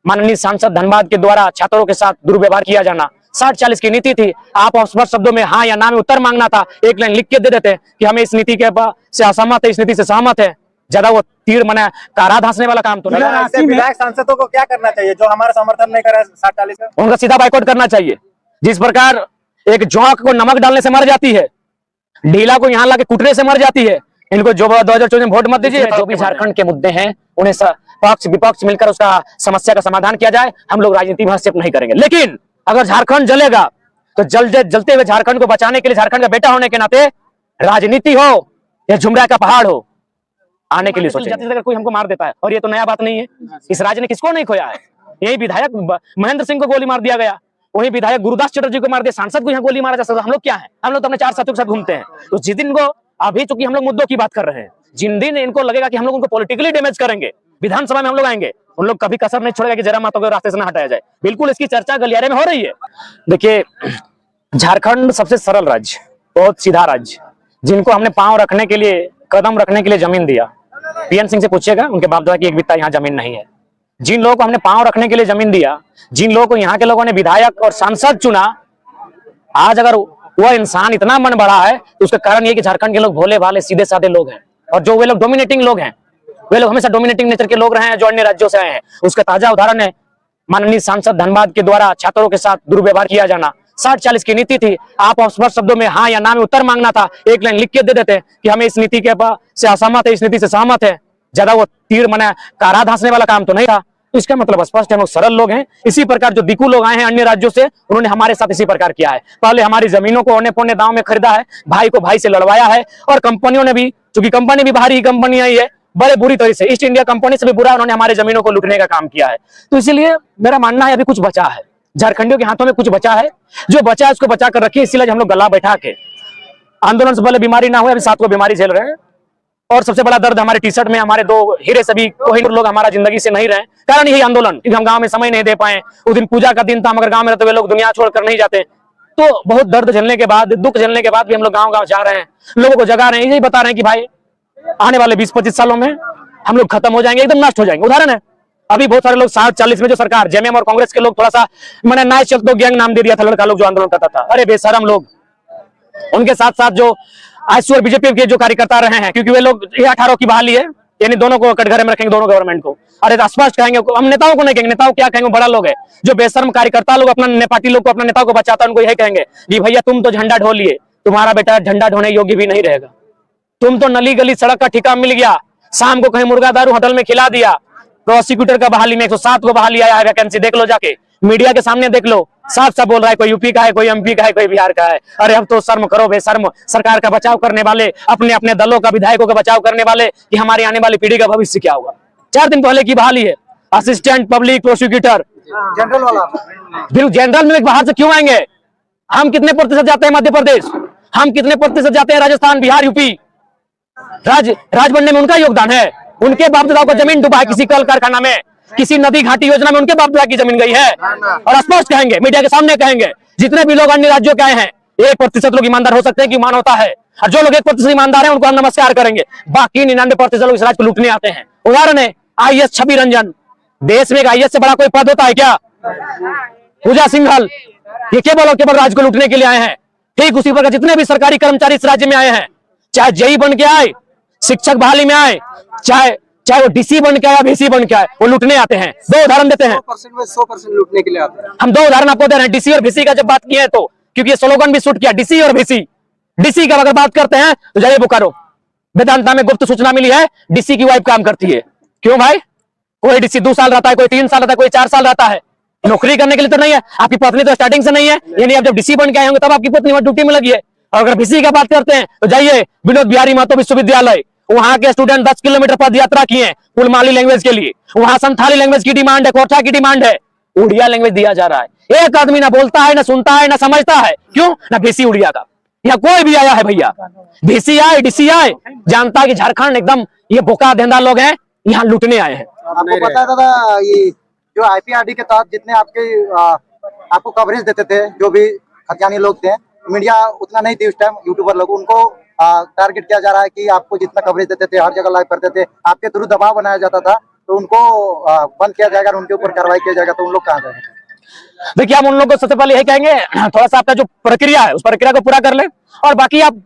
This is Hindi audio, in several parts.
माननीय सांसद धनबाद के द्वारा छात्रों के साथ दुर्व्यवहार किया जाना, 60-40 की नीति थी। आप स्पष्ट शब्दों में हाँ या ना में उत्तर मांगना था, एक लाइन लिख के दे देते कि हमें इस नीति के से असहमत है, इस नीति से सहमत है। ज्यादा वो तीर मना कारा धांसने वाला काम तो नहीं। विधायक सांसदों को क्या करना चाहिए जो हमारा समर्थन नहीं करे 60-40 का? उनका सीधा बाइकआउट करना चाहिए। जिस प्रकार एक जोंक को नमक डालने से मर जाती है, ढीला को यहाँ लाके कुटने से मर जाती है, इनको जो 2024 में वोट मत दीजिए। जो भी झारखंड के मुद्दे हैं उन्हें पक्ष विपक्ष मिलकर उसका समस्या का समाधान किया जाए। हम लोग राजनीति में हस्तक्षेप नहीं करेंगे, लेकिन अगर झारखंड जलेगा तो जलते हुए झारखंड को बचाने के लिए, झारखंड का बेटा होने के नाते राजनीति हो या झुमरा का पहाड़ हो, आने के लिए सोचेंगे। अगर कोई हमको मार देता है, और ये तो नया बात नहीं है, इस राज्य ने किसको नहीं खोया है। यही विधायक महेंद्र सिंह को गोली मार दिया गया, वही विधायक गुरुदास चटर्जी को मार दिया, सांसद को यहाँ गोली मारा जा सकता। हम लोग क्या है, हम लोग तो अपने 4 साथियों के साथ घूमते हैं। तो जिस दिन को अभी चूंकि हम लोग मुद्दों की बात कर रहे हैं, जिन दिन इनको लगेगा कि हम लोग उनको पॉलिटिकली डैमेज करेंगे, विधानसभा में हम लोग आएंगे, उन लोग कभी कसर नहीं छोड़ेगा कि जरा माता को रास्ते से ना हटाया जाए। बिल्कुल इसकी चर्चा गलियारे में हो रही है। देखिए, झारखंड सबसे सरल राज्य, बहुत सीधा राज्य, जिनको हमने पांव रखने के लिए, कदम रखने के लिए जमीन दिया। पीएन सिंह से पूछिएगा, उनके बाप दादा की एक बित्ता यहाँ जमीन नहीं है। जिन लोगों को हमने पांव रखने के लिए जमीन दिया, जिन लोगों को यहाँ के लोगों ने विधायक और सांसद चुना, आज अगर वह इंसान इतना मन बढ़ा है तो उसका कारण ये कि झारखंड के लोग भोले भाले सीधे साधे लोग हैं, और जो वे लोग डोमिनेटिंग लोग हैं, वे लोग हमेशा डोमिनेटिंग नेचर के लोग रहे हैं, जो अन्य राज्यों से आए हैं। उसका ताजा उदाहरण है माननीय सांसद धनबाद के द्वारा छात्रों के साथ दुर्व्यवहार किया जाना, 60-40 की नीति थी। आप स्पष्ट शब्दों में हाँ या ना में उत्तर मांगना था, एक लाइन लिख के दे देते कि हमें इस नीति के से असहमत है, इस नीति से सहमत है। ज्यादा वो तीर मना कारा धांसने वाला काम तो नहीं था। तो इसका मतलब स्पष्ट है, हम लोग सरल लोग हैं। इसी प्रकार जो दिकू लोग आए हैं अन्य राज्यों से, उन्होंने हमारे साथ इसी प्रकार किया है। पहले हमारी जमीनों को औने पौने दांव में खरीदा है, भाई को भाई से लड़वाया है, और कंपनियों ने भी, चूंकि कंपनी भी बाहरी कंपनी आई है, बड़े बुरी तरह से ईस्ट इंडिया कंपनी से भी बुरा उन्होंने हमारे जमीनों को लूटने का काम किया है। तो इसीलिए मेरा मानना है अभी कुछ बचा है, झारखंडियों के हाथों में कुछ बचा है, जो बचा है उसको बचा कर रखिए। इसीलिए हम लोग गला बैठा के, आंदोलन से पहले बीमारी ना हुए, अभी 7 को बीमारी झेल रहे हैं। और सबसे बड़ा दर्द हमारे टी शर्ट में, हमारे 2 हीरे सभी कोहिनूर लोग हमारा जिंदगी से नहीं रहे, कारण यही आंदोलन, क्योंकि हम गांव में समय नहीं दे पाए। उस दिन पूजा का दिन था, मगर गांव में रहते हुए लोग दुनिया छोड़कर नहीं जाते। तो बहुत दर्द झेलने के बाद, दुख झेलने के बाद भी हम लोग गांव-गांव जा रहे हैं, लोगों को जगा रहे हैं, यही बता रहे हैं कि भाई आने वाले 20-25 सालों में हम लोग खत्म हो जाएंगे, एकदम नष्ट हो जाएंगे। उदाहरण है, अभी बहुत सारे लोग 60-40 में जो सरकार, जेएमएम और कांग्रेस के लोग थोड़ा सा मैंने नाइस चल तो गैंग नाम दे दिया था लड़का लोग जो आंदोलन करता था। अरे बेशरम लोग, उनके साथ साथ जो आईएसयू और बीजेपी के जो कार्यकर्ता रहे हैं, क्योंकि वे लोग 18 की बहाली है, यानी दोनों को कटघरे में रखेंगे, दोनों गवर्नमेंट को। अरे स्पष्ट कहेंगे, हम नेताओं को नहीं कहेंगे, नेताओं क्या कहेंगे, बड़ा लोग है। जो बेशर्म कार्यकर्ता लोग अपना पार्टी लोग को, अपने नेताओं को बचाता है, उनको यही कहेंगे जी भैया तुम तो झंडा ढो लिए, तुम्हारा बेटा झंडा ढोने योग्य भी नहीं रहेगा। तुम तो नली गली सड़क का ठिका मिल गया, शाम को कहीं मुर्गा दारू होटल में खिला दिया। प्रोसिक्यूटर का बहाली में 107 को बहाली आया है, वैकेंसी देख लो, जाके मीडिया के सामने देख लो, साफ साफ बोल रहा है कोई यूपी का है, कोई एमपी का है, कोई बिहार का है। अरे अब तो शर्म करो बेशर्म, सरकार का बचाव करने वाले, अपने अपने दलों का, विधायकों का बचाव करने वाले, कि हमारी आने वाली पीढ़ी का भविष्य क्या होगा। 4 दिन पहले की बहाली है, असिस्टेंट पब्लिक प्रोसिक्यूटर जनरल वाला। बिल्कुल, जनरल में बाहर से क्यों आएंगे? हम कितने प्रतिशत जाते हैं मध्य प्रदेश, हम कितने प्रतिशत जाते हैं राजस्थान, बिहार, यूपी। राज बनने में उनका योगदान है। उनके बाप दादाओं को जमीन डूबा है, किसी कल कारखाना में, किसी नदी घाटी योजना में उनके बाप दादा की जमीन गई है। और स्पष्ट कहेंगे, मीडिया के सामने कहेंगे, जितने भी लोग अन्य राज्यों के आए हैं, 1% लोग ईमानदार हो सकते हैं कि ईमान होता है, और जो लोग 1% ईमानदार हैं उनको हम नमस्कार करेंगे। बाकी 99% लोग इस राज्य को लूटने आते हैं। उदाहरण है आईएएस छवि रंजन। देश में एक आईएएस से बड़ा कोई पद होता है क्या? पूजा सिंघल, ये केवल राज्य को लूटने के लिए आए हैं। ठीक उसी प्रकार जितने भी सरकारी कर्मचारी इस राज्य में आए हैं, चाहे जेई बन के आए, शिक्षक बहाली में आए, चाहे वो डीसी बन के आए, वीसी बन के आए, वो लूटने आते हैं। 2 उदाहरण देते हैं, 100% लूटने के लिए आते हैं। हम 2 उदाहरण आपको दे रहे हैं। डीसी और वीसी का जब बात किया है तो, क्योंकि ये स्लोगन भी शूट किया, डीसी और वीसी। डीसी का अगर बात करते हैं तो जाइए बोकारो, वेदांता में गुप्त सूचना मिली है, डीसी की वाइफ काम करती है। क्यों भाई? कोई डीसी 2 साल रहता है, कोई 3 साल रहता है, कोई 4 साल रहता है, नौकरी करने के लिए तो नहीं है। आपकी पत्नी तो स्टार्टिंग से नहीं है, यानी आप जब डीसी बन के आए होंगे तब आपकी पत्नी वहां ड्यूटी में लगी है। और अगर वीसी का बात करते हैं तो जाइए विनोद बिहारी महतो विश्वविद्यालय, वहां के स्टूडेंट 10 किलोमीटर पद यात्रा किए कुलमाली लैंग्वेज के लिए। वहां संथाली लैंग्वेज की डिमांड है, कोठा की डिमांड है, उड़िया लैंग्वेज दिया जा रहा है। एक आदमी ना बोलता है, ना सुनता है, ना समझता है। क्यों? ना वीसी उड़िया का। यहाँ कोई भी आया है भैया, वीसी आए, डीसी आए, जानता है कि झारखंड एकदम ये बोका धंधा लोग हैं, यहाँ लूटने आए हैं। आपको पता है दादा, ये जो आईपीआरडी के तहत जितने आपको कवरेज देते थे, जो भी खतियानी लोग थे, मीडिया उतना नहीं थी उस टाइम, यूट्यूबर लोग, उनको टारगेट किया जा रहा है कि आपको जितना कवरेज देते थे, हर जगह लाइव करते थे, आपके थ्रू दबाव बनाया जाता था। तो उनको बंद किया जाएगा, उनके ऊपर कार्रवाई किया जाएगा, तो उन लोग कहाँ जाएंगे? देखिए, हम उन लोगों को सबसे पहले यही कहेंगे, थोड़ा सा आपका जो प्रक्रिया है उस प्रक्रिया को पूरा कर ले, और बाकी आप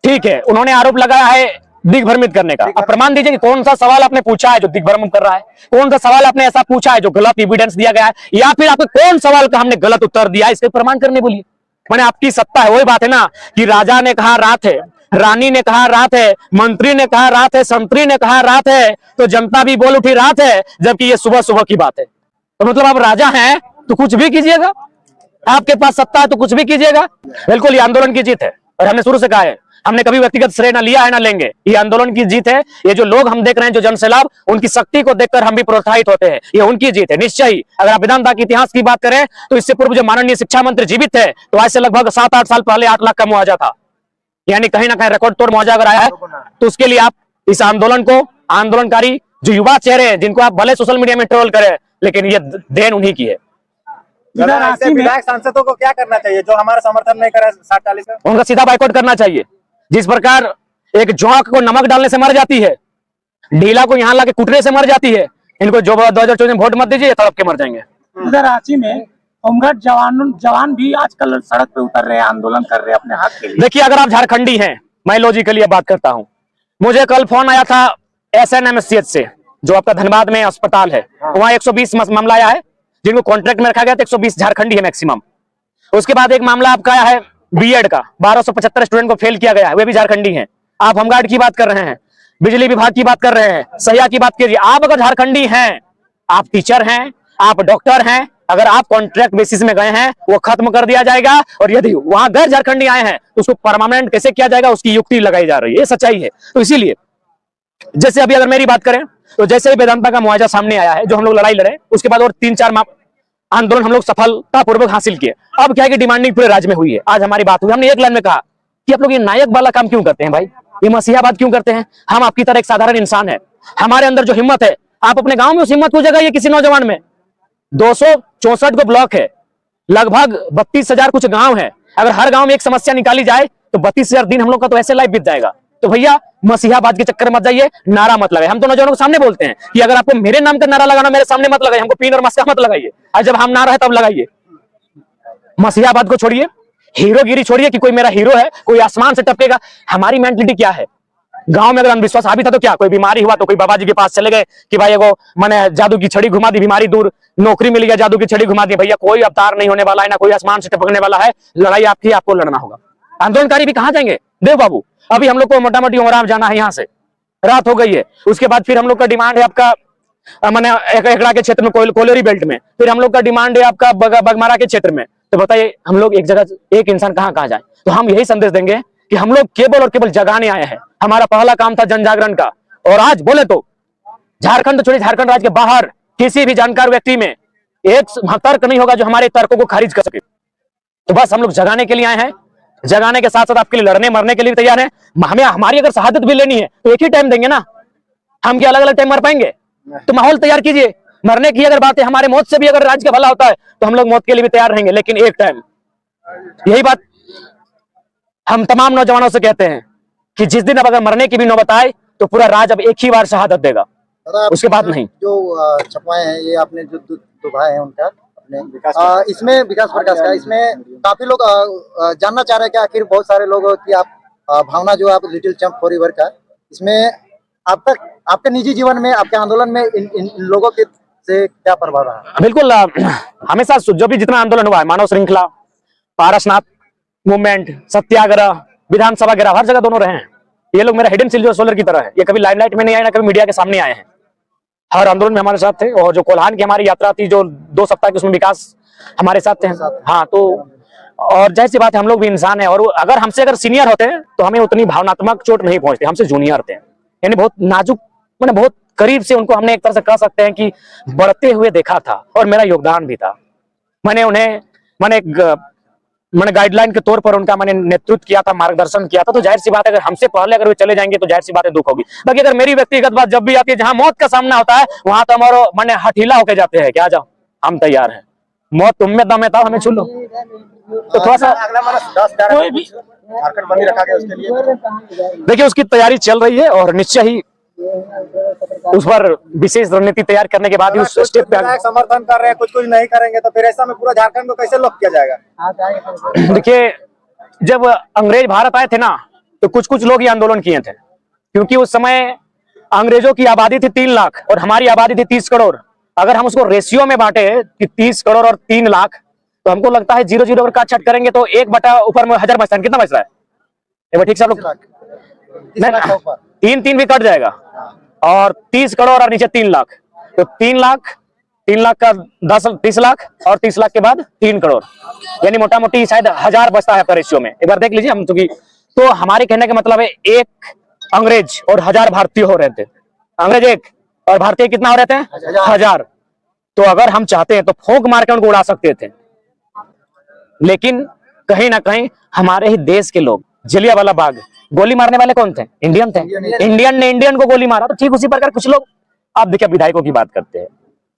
ठीक है, उन्होंने आरोप लगाया है दिग्भ्रमित करने का, अब प्रमाण दीजिए कि कौन सा सवाल आपने पूछा है जो दिग्भ्रमित कर रहा है, कौन सा सवाल आपने ऐसा पूछा है जो गलत एविडेंस दिया गया है, या फिर आपको कौन सवाल का हमने गलत उत्तर दिया है, इसके प्रमाण करने बोलिए। मैंने आपकी सत्ता है, वही बात है ना कि राजा ने कहा रात है, रानी ने कहा रात है, मंत्री ने कहा रात है, संतरी ने कहा रात है, तो जनता भी बोल उठी रात है, जबकि ये सुबह सुबह की बात है। तो मतलब आप राजा हैं तो कुछ भी कीजिएगा, आपके पास सत्ता है तो कुछ भी कीजिएगा। बिल्कुल, ये आंदोलन की जीत है, और हमने शुरू से कहा है, हमने कभी व्यक्तिगत श्रेय ना लिया है ना लेंगे, ये आंदोलन की जीत है। ये जो लोग हम देख रहे हैं, जो जनसैलाब, उनकी शक्ति को देखकर हम भी प्रोत्साहित होते हैं, ये उनकी जीत है निश्चय ही। अगर आप विधानसभा के इतिहास की बात करें तो इससे पूर्व जो माननीय शिक्षा मंत्री जीवित थे, तो आज से लगभग 7-8 साल पहले 8 लाख का मुआवजा था, यानी कहीं ना कहीं रिकॉर्ड तोड़ मुआवजा अगर आया है, तो उसके लिए आप इस आंदोलन को, आंदोलनकारी जो युवा चेहरे हैं, जिनको आप भले सोशल मीडिया में ट्रोल करें, लेकिन ये देन उन्हीं की है। विधायक सांसदों को क्या करना चाहिए जो हमारा समर्थन नहीं करे 60-40 का? उनका सीधा बाइकआउट करना चाहिए। जिस प्रकार एक जोंक को नमक डालने से मर जाती है, ढीला को यहाँ लाके कुटने से मर जाती है, इनको जो 2024 में वोट मत दीजिए, तड़प के मर जाएंगे। इधर रांची में होमगार्ड जवान भी आजकल सड़क पे उतर रहे हैं, आंदोलन कर रहे हैं अपने हक के लिए। देखिए, अगर आप झारखंडी हैं, मैं लॉजिकली बात करता हूं, मुझे कल फोन आया था SNMCH से, जो आपका धनबाद में अस्पताल है, वहां 120 मामला आया है, जिनको कॉन्ट्रैक्ट में रखा गया था, 120 झारखंडी है मैक्सिमम। उसके बाद एक मामला आपका आया है बीएड का, 1275 स्टूडेंट को फेल किया गया है, वे भी झारखंडी हैं। आप होमगार्ड की बात कर रहे हैं, बिजली विभाग की बात कर रहे हैं, सहिया की बात कीजिए। आप अगर झारखंडी हैं, आप टीचर हैं, आप डॉक्टर हैं, अगर आप कॉन्ट्रैक्ट बेसिस में गए हैं, वो खत्म कर दिया जाएगा, और यदि वहां गैर झारखंडी आए हैं तो उसको परमानेंट कैसे किया जाएगा, उसकी युक्ति लगाई जा रही है, ये सच्चाई है। तो इसीलिए जैसे अभी अगर मेरी बात करें तो जैसे ही वेदांता का मुआवजा सामने आया है, जो हम लोग लड़ाई लड़े, उसके बाद और 3-4 आंदोलन हम लोग सफलतापूर्वक हासिल किए। अब क्या है कि डिमांडिंग पूरे राज्य में हुई है। आज हमारी बात हुई, हमने एक लाइन में कहा कि आप लोग ये नायक वाला काम क्यों करते हैं भाई, ये मसीहाबाद क्यों करते हैं? हम आपकी तरह एक साधारण इंसान है, हमारे अंदर जो हिम्मत है, आप अपने गांव में उस हिम्मत को जगाइए किसी नौजवान में। 264 को ब्लॉक है, लगभग 32,000 कुछ गांव है, अगर हर गांव में एक समस्या निकाली जाए तो 32,000 दिन हम लोग का तो ऐसे लाइफ बीत जाएगा। तो भैया, मसीहाबाद के चक्कर मत जाइए, नारा मत लगाइए। हम तो नौजवानों के सामने बोलते हैं कि अगर आपको मेरे नाम का नारा लगाना, मेरे सामने मत लगाइए, हमको पीन और मस्का मत लगाइए, और जब हम ना रहे तब लगाइए। मसीहाबाद को छोड़िए, हीरोगिरी छोड़िए कि कोई मेरा हीरो है, कोई आसमान से टपकेगा। हमारी मेंटलिटी क्या है? गांव में अगर अंधविश्वास हावी था तो क्या, कोई बीमारी हुआ तो कोई बाबा जी के पास चले गए कि भाई एगो मैंने जादू की छड़ी घुमा दी, बीमारी दूर, नौकरी मिल गया, जादू की छड़ी घुमा दी। भैया, कोई अवतार नहीं होने वाला है, ना कोई आसमान से टपकने वाला है। लड़ाई आपकी, आपको लड़ना होगा। आंदोलनकारी भी कहां जाएंगे देव बाबू? अभी हम लोग को मोटा मोटी उमराव जाना है, यहाँ से रात हो गई है। उसके बाद फिर हम लोग का डिमांड है आपका मैंने एकड़ा के क्षेत्र में, कोलोरी बेल्ट में, फिर हम लोग का डिमांड है आपका बगमारा के क्षेत्र में। तो बताइए, हम लोग एक जगह, एक इंसान कहाँ कहाँ जाए? तो हम यही संदेश देंगे कि हम लोग केवल और केवल जगाने आए हैं। हमारा पहला काम था जन जागरण का, और आज बोले तो झारखंड तो छोड़िए, झारखंड राज्य के बाहर किसी भी जानकार व्यक्ति में एक तर्क नहीं होगा जो हमारे तर्कों को खारिज कर सके। तो बस हम लोग जगाने के लिए आए हैं, जगाने के साथ साथ आपके लिए लड़ने मरने के लिए तैयार हैं। हमें हमारी अगर शहादत भी लेनी है तो एक ही टाइम देंगे ना, हम क्या अलग अलग टाइम मर पाएंगे? तो माहौल तैयार कीजिए। मरने की अगर बात है, हमारे मौत से भी अगर राज्य का भला होता है तो हम लोग मौत के लिए भी तैयार रहेंगे, लेकिन एक टाइम। यही बात हम तमाम नौजवानों से कहते हैं कि जिस दिन अब अगर मरने की भी नौबत आए तो पूरा राज्य अब एक ही बार शहादत देगा, उसके बाद नहीं। जो छपवाए हैं, ये आपने जो दो भाई हैं उनका, इसमें विकास प्रकाश का, इसमें काफी लोग जानना चाह रहे हैं कि आखिर बहुत सारे लोग कि आप भावना जो आप लिटिल चैंप फॉरएवर का, इसमें आप तक आपके निजी जीवन में, आपके आंदोलन में इन लोगों के से क्या प्रभाव रहा? बिल्कुल, हमेशा जो भी जितना आंदोलन हुआ है, मानव श्रृंखला, पारसनाथ मूवमेंट, सत्याग्रह, विधानसभा गिराव, हर जगह दोनों रहे हैं। ये लोग मेरा हिडन सिल्वर सोलर की तरह है, ये कभी लाइमलाइट में नहीं आए, ना कभी मीडिया के सामने आए हैं। हर आंदोलन में हमारे साथ थे, और जो कोल्हान की हमारी यात्रा थी जो 2 सप्ताह की, उसमें विकास हमारे साथ थे। हाँ, तो और जाहिर सी बात है, हम लोग भी इंसान है, और अगर हमसे अगर सीनियर होते हैं तो हमें उतनी भावनात्मक चोट नहीं पहुंचती। हमसे जूनियर थे, यानी बहुत नाजुक, मैंने बहुत करीब से उनको हमने एक तरह से कह सकते हैं कि बढ़ते हुए देखा था, और मेरा योगदान भी था। मैंने उन्हें मैंने गाइडलाइन के तौर पर उनका मैंने नेतृत्व किया था, मार्गदर्शन किया था। तो जाहिर सी बात है, अगर हमसे पहले अगर वे चले जाएंगे तो जाहिर सी बात है दुख होगी। बाकी अगर मेरी व्यक्तिगत बात जब भी आती है, जहां मौत का सामना होता है, वहां तो हमारा मैंने हठीला होकर जाते हैं कि आ जाओ, हम तैयार हैं, मौत तुम में दम है, तब हमें छू लो। तो थोड़ा सा कोई भी झारखंड बंदी रखा गया, उसके लिए देखिए, उसकी तैयारी चल रही है, और निश्चय ही उस पर विशेष रणनीति तैयार करने के बाद ही उस स्टेप पे विधायक समर्थन कर रहे हैं, कुछ नहीं करेंगे, तो फिर ऐसा में पूरा झारखंड को कैसे लॉक किया जाएगा? देखिए, जब अंग्रेज भारत आए थे ना, तो कुछ कुछ लोग ये आंदोलन किए थे, क्योंकि उस समय अंग्रेजों की आबादी थी 3 लाख और हमारी आबादी थी 30 करोड़। अगर हम उसको रेशियो में बांटे कि 30 करोड़ और 3 लाख, तो हमको लगता है 0 0 अगर काट छाट करेंगे तो 1 बटा ऊपर में 1000 बचता है। कितना बच रहा है? एक बार ठीक से आप लोग 3 भी कट जाएगा, और 30 करोड़ और नीचे 3 लाख, तो 3 लाख का 30 लाख और 30 लाख के बाद 3 करोड़, यानी मोटा मोटी शायद 1000 बचता है आपका रेशियो में। एक बार देख लीजिए हम, क्योंकि तो हमारे कहने का मतलब है 1 अंग्रेज और 1000 भारतीय हो रहे थे। अंग्रेज 1 और भारतीय कितना हो रहे थे? 1000। तो अगर हम चाहते हैं तो फूंक मार के उनको उड़ा सकते थे, लेकिन कहीं ना कहीं हमारे ही देश के लोग, जलियांवाला बाग, गोली मारने वाले कौन थे? इंडियन थे। इंडियन ने इंडियन को गोली मारा। तो ठीक उसी प्रकार कुछ लोग, आप देखिए विधायकों की बात करते हैं,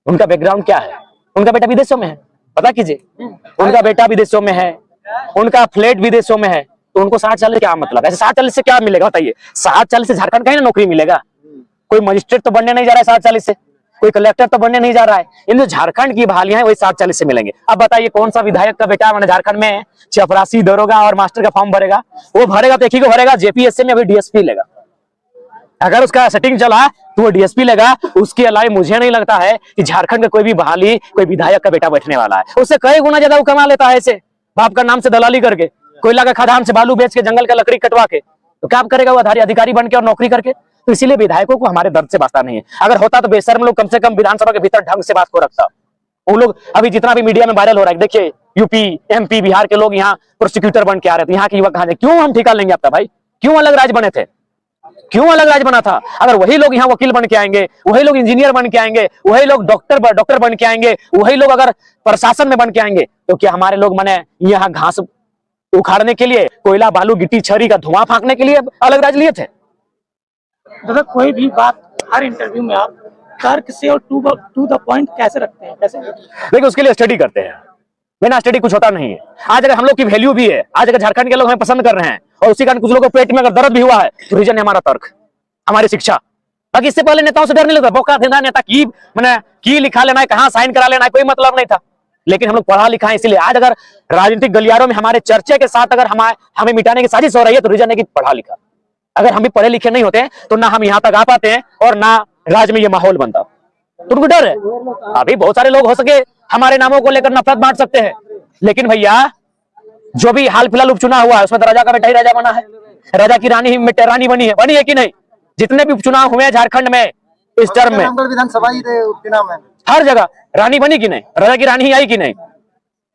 उनका बैकग्राउंड क्या है? उनका बेटा विदेशों में है, पता कीजिए, उनका बेटा विदेशों में है, उनका फ्लैट विदेशों में है, तो उनको 60-40 क्या मतलब? ऐसे 60-40 से क्या मिलेगा बताइए? 60-40 से झारखंड कहीं ना नौकरी मिलेगा? कोई मजिस्ट्रेट तो बनने नहीं जा रहा है 60-40 से, कोई कलेक्टर तो बनने नहीं जा रहा है। इन जो झारखंड की बहालियां हैं वही 60-40 से मिलेंगे। अब बताइए कौन सा विधायक का बेटा मैंने झारखंड में चपरासी, दरोगा और मास्टर का फॉर्म भरेगा? वो भरेगा तो एक ही को भरेगा, जेपीएससी में अभी डीएसपी लेगा। अगर उसका सेटिंग चला तो वो डीएसपी लेगा। उसके अलावा मुझे नहीं लगता है कि झारखंड का कोई भी बहाली कोई विधायक का बेटा बैठने वाला है। उससे कई गुना ज्यादा वो कमा लेता है ऐसे बाप का नाम से दलाली करके, कोयला का खदान से बालू बेच के, जंगल का लकड़ी कटवा के। तो क्या करेगा वो अधिकारी बन के और नौकरी करके? तो इसीलिए विधायकों को हमारे दर्द से वास्ता नहीं है। अगर होता तो बेशर्म लोग कम से कम विधानसभा के भीतर ढंग से बात को रखता। वो लोग अभी जितना भी मीडिया में वायरल हो रहा है, देखिए यूपी, एमपी, बिहार के लोग यहाँ प्रोसिक्यूटर बन के आ रहे थे। यहाँ के युवक कहाँ जाए? क्यों हम ठिका लेंगे आपका भाई? क्यों अलग राज्य बने थे? क्यों अलग राज्य बना था? अगर वही लोग यहाँ वकील बन के आएंगे, वही लोग इंजीनियर बन के आएंगे, वही लोग डॉक्टर बन के आएंगे, वही लोग अगर प्रशासन में बन के आएंगे, तो क्या हमारे लोग मने यहाँ घास उखाड़ने के लिए, कोयला बालू गिट्टी छरी का धुआं फांकने के लिए अलग राज्य लिए थे? दादा, कोई भी बात हर इंटरव्यू में आप तर्क से और टू द पॉइंट कैसे रखते हैं? कैसे? देखिए, उसके लिए स्टडी करते हैं, बिना स्टडी कुछ होता नहीं है। आज अगर हम लोग की वैल्यू भी है, आज अगर झारखंड के लोग हमें पसंद कर रहे हैं और उसी कारण कुछ लोगों को पेट में अगर दर्द भी हुआ है, तो रीजन है हमारा तर्क, हमारी शिक्षा। बाकी इससे पहले नेताओं से डर नहीं लगता। बौका देना नेता की मैंने की लिखा लेना है, कहाँ साइन करा लेना है, कोई मतलब नहीं था। लेकिन हम लोग पढ़ा लिखा है, इसलिए आज अगर राजनीतिक गलियारों में हमारे चर्चे के साथ अगर हमें मिटाने की साजिश हो रही है, तो रीजन है कि पढ़ा लिखा। अगर हम भी पढ़े लिखे नहीं होते तो ना हम यहाँ तक आ पाते हैं और ना राज्य में ये माहौल बनता। तो उनको डर है। अभी बहुत सारे लोग हो सके हमारे नामों को लेकर नफरत बांट सकते हैं, लेकिन भैया जो भी हाल फिलहाल उपचुनाव हुआ है उसमें तो राजा का बेटा ही राजा बना है, राजा की रानी रानी बनी है कि नहीं? जितने भी उपचुनाव हुए झारखंड में इस टर्म में, विधानसभा उपचुनाव में हर जगह रानी बनी कि नहीं? राजा की रानी ही आई कि नहीं?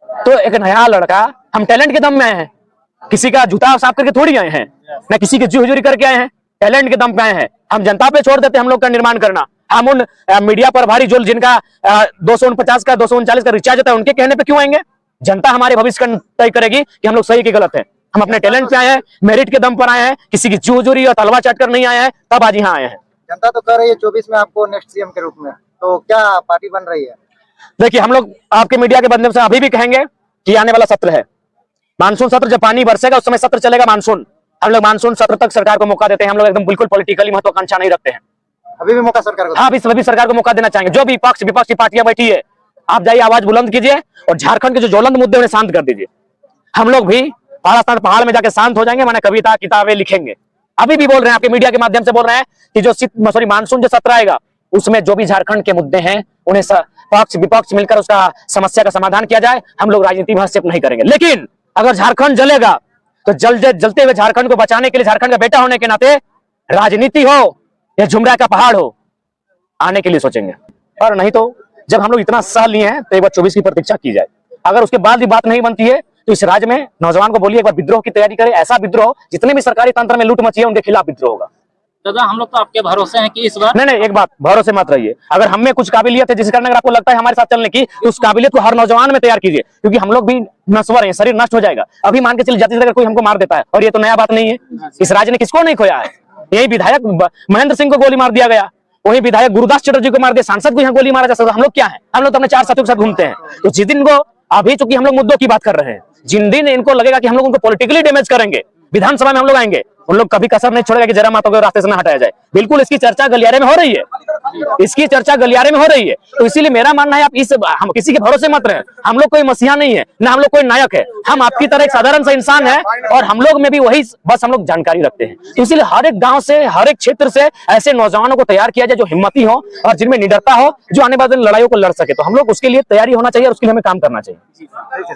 तो एक नया लड़का, हम टैलेंट के दम में आए हैं, किसी का जूता साफ करके थोड़ी आए हैं, ना किसी की जी हुजूरी करके आए हैं, टैलेंट के दम पे आए हैं। हम जनता पे छोड़ देते हैं हम लोग का निर्माण करना। हम उन मीडिया पर भारी जो जिनका 249 का 239 का रिचार्ज होता है उनके कहने पे क्यों आएंगे? जनता हमारे भविष्य का तय करेगी कि हम लोग सही कि गलत है। हम अपने टैलेंट पे आए हैं, मेरिट के दम पर आए हैं, किसी की जी हुजूरी और तलवा चाट कर नहीं आए हैं, तब आज यहाँ आए हैं। जनता तो कह रही है 24 में आपको नेक्स्ट सीएम के रूप में, तो क्या पार्टी बन रही है? देखिए, हम लोग आपके मीडिया के माध्यम से अभी भी कहेंगे कि आने वाला सत्र है मानसून सत्र। जब पानी बरसेगा उस समय सत्र चलेगा मानसून। हम लोग मानसून सत्र तक सरकार को मौका देते हैं। हम लोग एकदम बिल्कुल पॉलिटिकली महत्वाकांक्षा नहीं रखते हैं। अभी भी मौका सरकार को? हाँ, अभी सरकार को मौका देना चाहेंगे। जो भी पक्ष विपक्ष की पार्टियां बैठी है, आप जाइए आवाज बुलंद कीजिए और झारखंड के जो ज्वलंत मुद्दे उन्हें शांत कर दीजिए। हम लोग भी पहाड़ में जाके शांत हो जाएंगे, मैंने कविता किताबें लिखेंगे। अभी भी बोल रहे हैं, आपके मीडिया के माध्यम से बोल रहे हैं कि जो मानसून जो सत्र आएगा उसमें जो भी झारखंड के मुद्दे हैं उन्हें पक्ष विपक्ष मिलकर उसका समस्या का समाधान किया जाए। हम लोग राजनीति में हस्तक्षेप नहीं करेंगे। लेकिन अगर झारखंड जलेगा तो जलते हुए झारखंड को बचाने के लिए, झारखंड का बेटा होने के नाते, राजनीति हो या झुमरा का पहाड़ हो, आने के लिए सोचेंगे। और नहीं तो जब हम लोग इतना सह लिए हैं तो एक बार 24 की प्रतीक्षा की जाए। अगर उसके बाद भी बात नहीं बनती है तो इस राज्य में नौजवान को बोलिए एक बार विद्रोह की तैयारी करे। ऐसा विद्रोह, जितने भी सरकारी तंत्र में लूट मची है उनके खिलाफ विद्रोह होगा। दादा, हम लोग तो आपके भरोसे हैं कि इस बार नहीं, एक बात, भरोसे मत रहिए। अगर हम में कुछ काबिलियत है जिस कारण अगर आपको लगता है हमारे साथ चलने की, तो उस काबिलियत को हर नौजवान में तैयार कीजिए, क्योंकि हम लोग भी नश्वर हैं, शरीर नष्ट हो जाएगा। अभी मान के चलिए जाति से अगर कोई हमको मार देता है, और ये तो नया बात नहीं है, इस राज्य ने किसको नहीं खोया है। यही विधायक महेंद्र सिंह को गोली मार दिया गया, वही विधायक गुरुदास चटर्जी को मार दिया, सांसद को यहाँ गोली मारा जा सकता। हम लोग क्या है? हम लोग तो अपने 4 साथियों के साथ घूमते हैं। तो जिस दिन को अभी चूंकि हम लोग मुद्दों की बात कर रहे हैं, जिन दिन इनको लगेगा कि हम लोग उनको पॉलिटिकली डैमेज करेंगे, विधानसभा में हम लोग आएंगे, उन लोग कभी कसर नहीं छोड़ेगा कि जरा माता को रास्ते से ना हटाया जाए। बिल्कुल इसकी चर्चा गलियारे में हो रही है, इसकी चर्चा गलियारे में हो रही है। तो इसीलिए मेरा मानना है आप हम किसी के भरोसे मत रहें। हम लोग कोई मसीहा नहीं है, ना हम लोग कोई नायक है, हम आपकी तरह एक साधारण सा इंसान है और हम लोग में भी वही बस हम लोग जानकारी रखते हैं। तो इसीलिए हर एक गांव से, हर एक क्षेत्र से ऐसे नौजवानों को तैयार किया जाए जो हिम्मती हो और जिनमें निडरता हो, जो आने वाली लड़ाइयों को लड़ सके। तो हम लोग उसके लिए तैयारी होना चाहिए और उसके लिए हमें काम करना चाहिए।